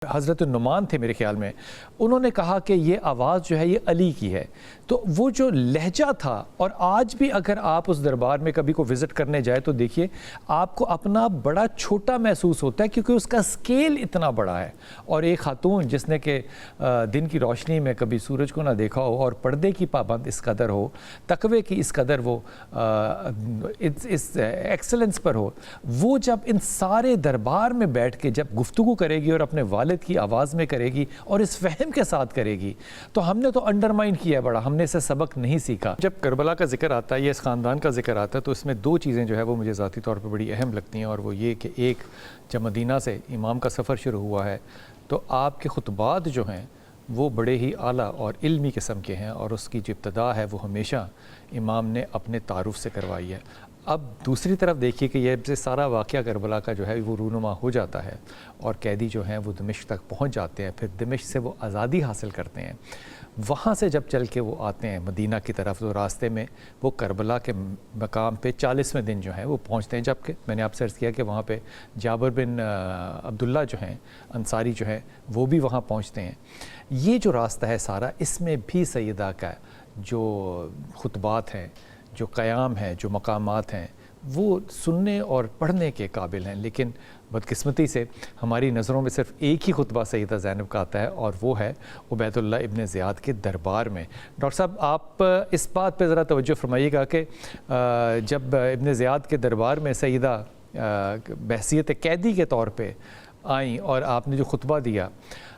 حضرت نعمان تھے میرے خیال میں، انہوں نے کہا کہ یہ آواز جو ہے یہ علی کی ہے۔ تو وہ جو لہجہ تھا، اور آج بھی اگر آپ اس دربار میں کبھی کو وزٹ کرنے جائے تو دیکھیے آپ کو اپنا بڑا چھوٹا محسوس ہوتا ہے، کیونکہ اس کا سکیل اتنا بڑا ہے۔ اور ایک خاتون جس نے کہ دن کی روشنی میں کبھی سورج کو نہ دیکھا ہو، اور پردے کی پابند اس قدر ہو، تقوی کی اس قدر وہ اس ایکسلنس پر ہو، وہ جب ان سارے دربار میں بیٹھ کے جب گفتگو کرے گی اور اپنے والد کی آواز میں کرے گی اور اس فہم کے ساتھ کرے گی، تو ہم نے تو انڈرمائن کیا ہے بڑا، ہم نے اسے سبق نہیں سیکھا۔ جب کربلا کا ذکر آتا ہے یا اس خاندان کا ذکر آتا ہے تو اس میں دو چیزیں جو ہے وہ مجھے ذاتی طور پہ بڑی اہم لگتی ہیں، اور وہ یہ کہ ایک، جب مدینہ سے امام کا سفر شروع ہوا ہے تو آپ کے خطبات جو ہیں وہ بڑے ہی اعلیٰ اور علمی قسم کے ہیں، اور اس کی جو ابتدا ہے وہ ہمیشہ امام نے اپنے تعارف سے کروائی ہے۔ اب دوسری طرف دیکھیے کہ یہ سارا واقعہ کربلا کا جو ہے وہ رونما ہو جاتا ہے، اور قیدی جو ہیں وہ دمشق تک پہنچ جاتے ہیں، پھر دمشق سے وہ آزادی حاصل کرتے ہیں۔ وہاں سے جب چل کے وہ آتے ہیں مدینہ کی طرف، تو راستے میں وہ کربلا کے مقام پہ 40ویں دن جو ہے وہ پہنچتے ہیں، جبکہ میں نے آپ سے عرض کیا کہ وہاں پہ جابر بن عبداللہ جو ہیں انصاری جو ہیں وہ بھی وہاں پہنچتے ہیں۔ یہ جو راستہ ہے سارا، اس میں بھی سیدہ کا جو خطبات ہیں، جو قیام ہے، جو مقامات ہیں، وہ سننے اور پڑھنے کے قابل ہیں، لیکن بدقسمتی سے ہماری نظروں میں صرف ایک ہی خطبہ سیدہ زینب کا آتا ہے، اور وہ ہے عبید اللہ ابن زیاد کے دربار میں۔ ڈاکٹر صاحب، آپ اس بات پہ ذرا توجہ فرمائیے گا کہ جب ابن زیاد کے دربار میں سیدہ بحیثیت قیدی کے طور پہ آئیں اور آپ نے جو خطبہ دیا،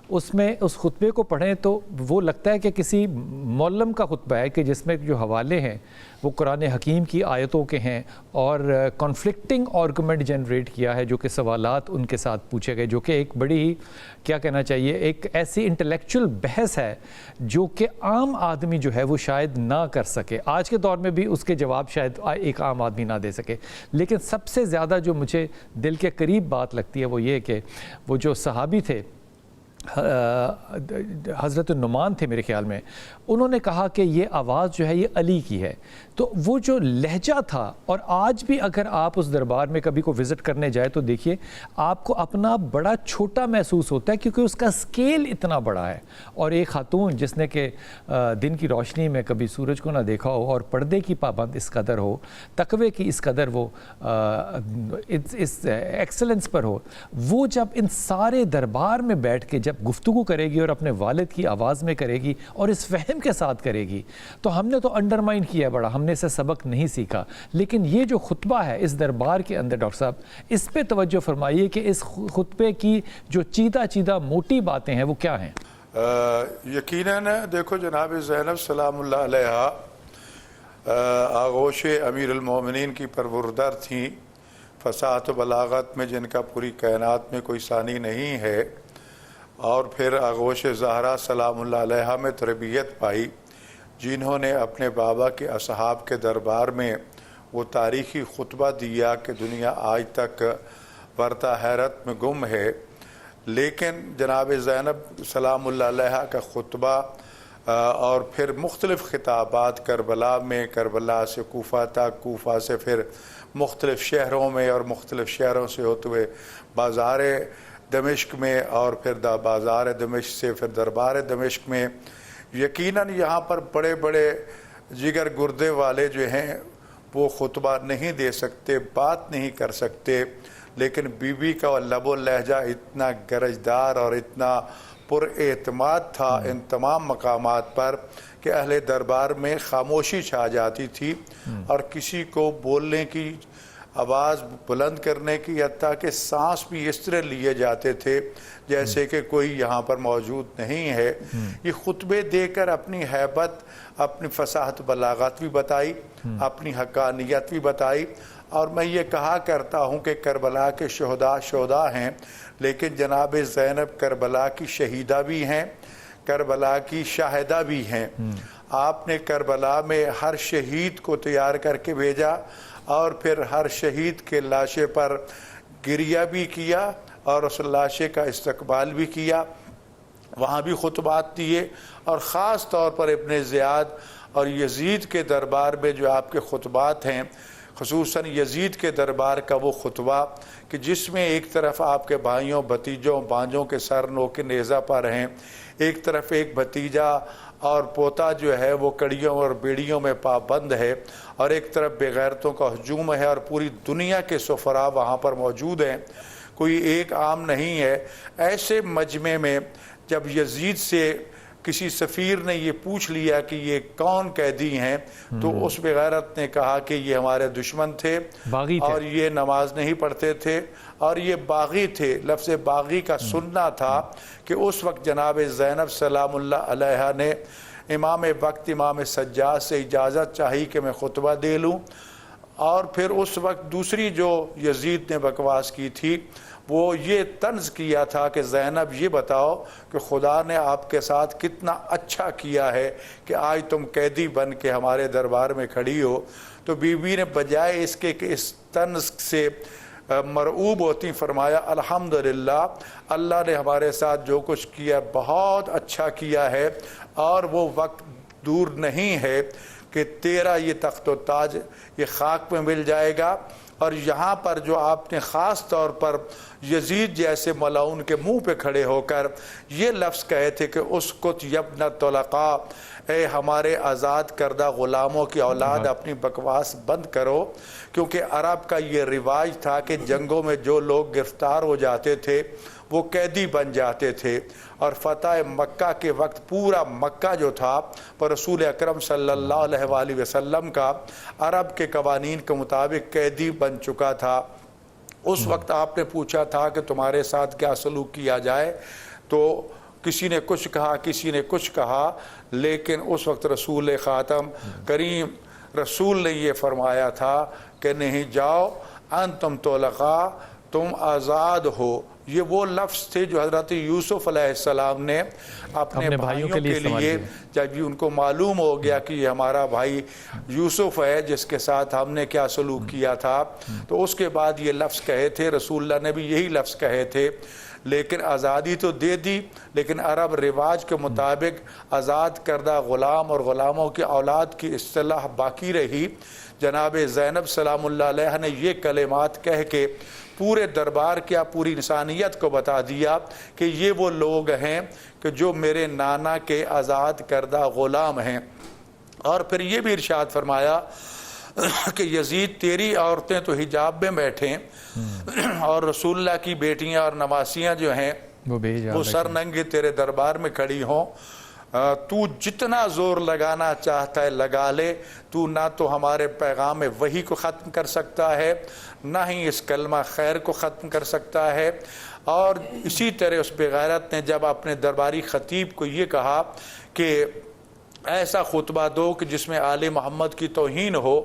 اس میں اس خطبے کو پڑھیں تو وہ لگتا ہے کہ کسی معلم کا خطبہ ہے، کہ جس میں جو حوالے ہیں وہ قرآن حکیم کی آیتوں کے ہیں، اور کنفلکٹنگ آرگومنٹ جنریٹ کیا ہے، جو کہ سوالات ان کے ساتھ پوچھے گئے، جو کہ ایک بڑی ہی کیا کہنا چاہیے، ایک ایسی انٹلیکچول بحث ہے جو کہ عام آدمی جو ہے وہ شاید نہ کر سکے۔ آج کے دور میں بھی اس کے جواب شاید ایک عام آدمی نہ دے سکے، لیکن سب سے زیادہ جو مجھے دل کے قریب بات لگتی ہے وہ یہ کہ وہ جو صحابی تھے، حضرت نعمان تھے میرے خیال میں، انہوں نے کہا کہ یہ آواز جو ہے یہ علی کی ہے۔ تو وہ جو لہجہ تھا، اور آج بھی اگر آپ اس دربار میں کبھی کو وزٹ کرنے جائے تو دیکھیے آپ کو اپنا بڑا چھوٹا محسوس ہوتا ہے، کیونکہ اس کا سکیل اتنا بڑا ہے۔ اور ایک خاتون جس نے کہ دن کی روشنی میں کبھی سورج کو نہ دیکھا ہو، اور پردے کی پابند اس قدر ہو، تقوی کی اس قدر وہ اس ایکسلنس پر ہو، وہ جب ان سارے دربار میں بیٹھ کے جب گفتگو کرے گی اور اپنے والد کی آواز میں کرے گی اور اس فہم کے ساتھ کرے گی، تو ہم نے تو انڈرمائن کیا ہے بڑا، ہم نے اسے سبق نہیں سیکھا۔ لیکن یہ جو خطبہ ہے اس دربار کے اندر، ڈاکٹر صاحب اس پہ توجہ فرمائیے کہ اس خطبے کی جو چیدہ چیدہ موٹی باتیں ہیں وہ کیا ہیں؟ یقیناً دیکھو جناب زینب سلام اللہ علیہ آغوش امیر المومنین کی پروردر تھیں، فصاحت و بلاغت میں جن کا پوری کائنات میں کوئی ثانی نہیں ہے، اور پھر آغوش زہرا سلام اللہ علیہ میں تربیت پائی، جنہوں نے اپنے بابا کے اصحاب کے دربار میں وہ تاریخی خطبہ دیا کہ دنیا آج تک ورطہ حیرت میں گم ہے۔ لیکن جناب زینب سلام اللہ علیہ کا خطبہ اور پھر مختلف خطابات کربلا میں، کربلا سے کوفہ تک، کوفہ سے پھر مختلف شہروں میں، اور مختلف شہروں سے ہوتے ہوئے بازار دمشق میں، اور پھر بازار دمشق سے پھر دربار دمشق میں، یقیناً یہاں پر بڑے بڑے جگر گردے والے جو ہیں وہ خطبہ نہیں دے سکتے، بات نہیں کر سکتے، لیکن بی بی کا لب و لہجہ اتنا گرجدار اور اتنا پر اعتماد تھا ان تمام مقامات پر کہ اہل دربار میں خاموشی چھا جاتی تھی، اور کسی کو بولنے کی، آواز بلند کرنے کی، حتیٰ کہ سانس بھی اس طرح لیے جاتے تھے جیسے کہ کوئی یہاں پر موجود نہیں ہے۔ یہ خطبے دے کر اپنی ہیبت، اپنی فصاحت بلاغت بھی بتائی، اپنی حقانیت بھی بتائی۔ اور میں یہ کہا کرتا ہوں کہ کربلا کے شہداء ہیں، لیکن جناب زینب کربلا کی شہیدہ بھی ہیں، کربلا کی شاہدہ بھی ہیں۔ آپ نے کربلا میں ہر شہید کو تیار کر کے بھیجا، اور پھر ہر شہید کے لاشے پر گریہ بھی کیا، اور اس لاشے کا استقبال بھی کیا، وہاں بھی خطبات دیے، اور خاص طور پر ابن زیاد اور یزید کے دربار میں جو آپ کے خطبات ہیں، خصوصاً یزید کے دربار کا وہ خطبہ کہ جس میں ایک طرف آپ کے بھائیوں بھتیجوں بانجوں کے سر نوک نیزہ پر ہیں، ایک طرف ایک بھتیجا اور پوتا جو ہے وہ کڑیوں اور بیڑیوں میں پابند ہے، اور ایک طرف بے غیرتوں کا ہجوم ہے، اور پوری دنیا کے سفراء وہاں پر موجود ہیں، کوئی ایک عام نہیں ہے۔ ایسے مجمع میں جب یزید سے کسی سفیر نے یہ پوچھ لیا کہ یہ کون قیدی ہیں، تو اس بے غیرت نے کہا کہ یہ ہمارے دشمن تھے اور یہ نماز نہیں پڑھتے تھے اور یہ باغی تھے۔ لفظ باغی کا سننا تھا کہ اس وقت جناب زینب سلام اللہ علیہا نے امام وقت امام سجاد سے اجازت چاہی کہ میں خطبہ دے لوں، اور پھر اس وقت دوسری جو یزید نے بکواس کی تھی وہ یہ طنز کیا تھا کہ زینب یہ بتاؤ کہ خدا نے آپ کے ساتھ کتنا اچھا کیا ہے کہ آج تم قیدی بن کے ہمارے دربار میں کھڑی ہو۔ تو بی بی نے بجائے اس کے کہ اس طنز سے مرعوب ہوتی فرمایا الحمدللہ، اللہ نے ہمارے ساتھ جو کچھ کیا بہت اچھا کیا ہے، اور وہ وقت دور نہیں ہے کہ تیرا یہ تخت و تاج یہ خاک میں مل جائے گا۔ اور یہاں پر جو آپ نے خاص طور پر یزید جیسے ملعون کے منہ پہ کھڑے ہو کر یہ لفظ کہے تھے کہ اسکت یبن طلقاء، اے ہمارے آزاد کردہ غلاموں کی اولاد اپنی بکواس بند کرو، کیونکہ عرب کا یہ رواج تھا کہ جنگوں میں جو لوگ گرفتار ہو جاتے تھے وہ قیدی بن جاتے تھے، اور فتح مکہ کے وقت پورا مکہ جو تھا پر رسول اکرم صلی اللہ علیہ وآلہ وسلم کا عرب کے قوانین کے مطابق قیدی بن چکا تھا۔ اس وقت آپ نے پوچھا تھا کہ تمہارے ساتھ کیا سلوک کیا جائے، تو کسی نے کچھ کہا کسی نے کچھ کہا، لیکن اس وقت رسول خاتم کریم رسول نے یہ فرمایا تھا کہ نہیں جاؤ انتم طلقاء، تم آزاد ہو۔ یہ وہ لفظ تھے جو حضرت یوسف علیہ السلام نے اپنے بھائیوں کے لیے، جب ان کو معلوم ہو گیا کہ یہ ہمارا بھائی یوسف ہے جس کے ساتھ ہم نے کیا سلوک کیا تھا، تو اس کے بعد یہ لفظ کہے تھے۔ رسول اللہ نے بھی یہی لفظ کہے تھے، لیکن آزادی تو دے دی، لیکن عرب رواج کے مطابق آزاد کردہ غلام اور غلاموں کی اولاد کی اصطلاح باقی رہی۔ جناب زینب سلام اللہ علیہ نے یہ کلمات کہہ کے پورے دربار کیا پوری انسانیت کو بتا دیا کہ یہ وہ لوگ ہیں کہ جو میرے نانا کے آزاد کردہ غلام ہیں۔ اور پھر یہ بھی ارشاد فرمایا کہ یزید تیری عورتیں تو حجاب میں بیٹھیں اور رسول اللہ کی بیٹیاں اور نواسیاں جو ہیں وہ سر ننگے تیرے دربار میں کھڑی ہوں، تو جتنا زور لگانا چاہتا ہے لگا لے، تو نہ تو ہمارے پیغام وحی کو ختم کر سکتا ہے، نہ ہی اس کلمہ خیر کو ختم کر سکتا ہے۔ اور اسی طرح اس بے غیرت نے جب اپنے درباری خطیب کو یہ کہا کہ ایسا خطبہ دو کہ جس میں آل محمد کی توہین ہو،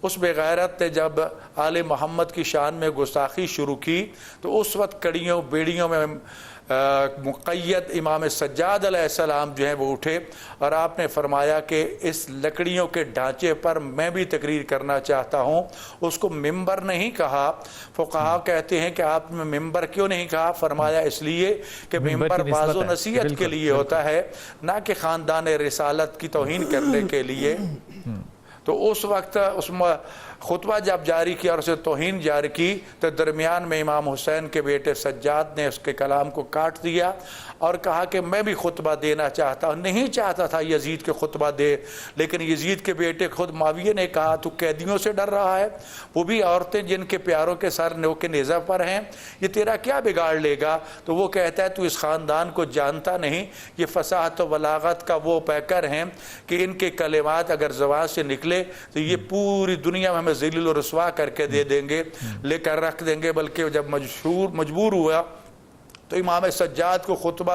اس بے غیرت نے جب آل محمد کی شان میں گستاخی شروع کی تو اس وقت کڑیوں بیڑیوں میں مقید امام سجاد علیہ السلام جو ہیں وہ اٹھے، اور آپ نے فرمایا کہ اس لکڑیوں کے ڈھانچے پر میں بھی تقریر کرنا چاہتا ہوں۔ اس کو ممبر نہیں کہا، فقہا کہتے ہیں کہ آپ نے ممبر کیوں نہیں کہا؟ فرمایا اس لیے کہ ممبر باز و نصیحت کے لیے ہوتا ہے، نہ کہ خاندان رسالت کی توہین کرنے کے لیے۔ تو اس وقت اس خطبہ جب جاری کیا اور اسے توہین جاری کی تو درمیان میں امام حسین کے بیٹے سجاد نے اس کے کلام کو کاٹ دیا اور کہا کہ میں بھی خطبہ دینا چاہتا ہوں۔ نہیں چاہتا تھا یزید کے خطبہ دے، لیکن یزید کے بیٹے خود معاویہ نے کہا تو قیدیوں سے ڈر رہا ہے، وہ بھی عورتیں جن کے پیاروں کے سر نوک نیزہ پر ہیں، یہ تیرا کیا بگاڑ لے گا؟ تو وہ کہتا ہے تو اس خاندان کو جانتا نہیں، یہ فصاحت و بلاغت کا وہ پیکر ہیں کہ ان کے کلمات اگر زبان سے نکلے تو یہ پوری دنیا میں ہمیں ذلیل و رسوا کر کے دے دیں گے، لے کر رکھ دیں گے۔ بلکہ جب مجبور ہوا تو امام سجاد کو خطبہ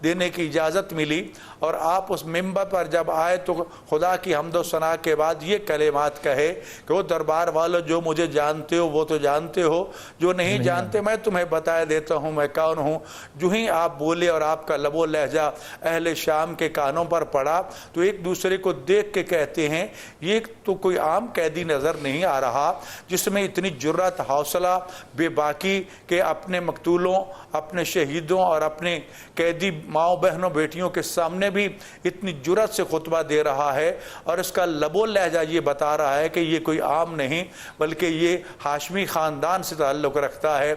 دینے کی اجازت ملی، اور آپ اس منبر پر جب آئے تو خدا کی حمد و ثنا کے بعد یہ کلمات کہے کہ وہ دربار والو جو مجھے جانتے ہو وہ تو جانتے ہو، جو نہیں جانتے میں تمہیں بتایا دیتا ہوں میں کون ہوں۔ جو ہی آپ بولے اور آپ کا لب و لہجہ اہل شام کے کانوں پر پڑا تو ایک دوسرے کو دیکھ کے کہتے ہیں یہ تو کوئی عام قیدی نظر نہیں آ رہا جس میں اتنی جرأت، حوصلہ، بے باکی کہ اپنے مقتولوں، اپنے شہیدوں اور اپنے قیدی ماؤں بہنوں بیٹیوں کے سامنے بھی اتنی جرأت سے خطبہ دے رہا ہے، اور اس کا لب و لہجہ یہ بتا رہا ہے کہ یہ کوئی عام نہیں بلکہ یہ ہاشمی خاندان سے تعلق رکھتا ہے،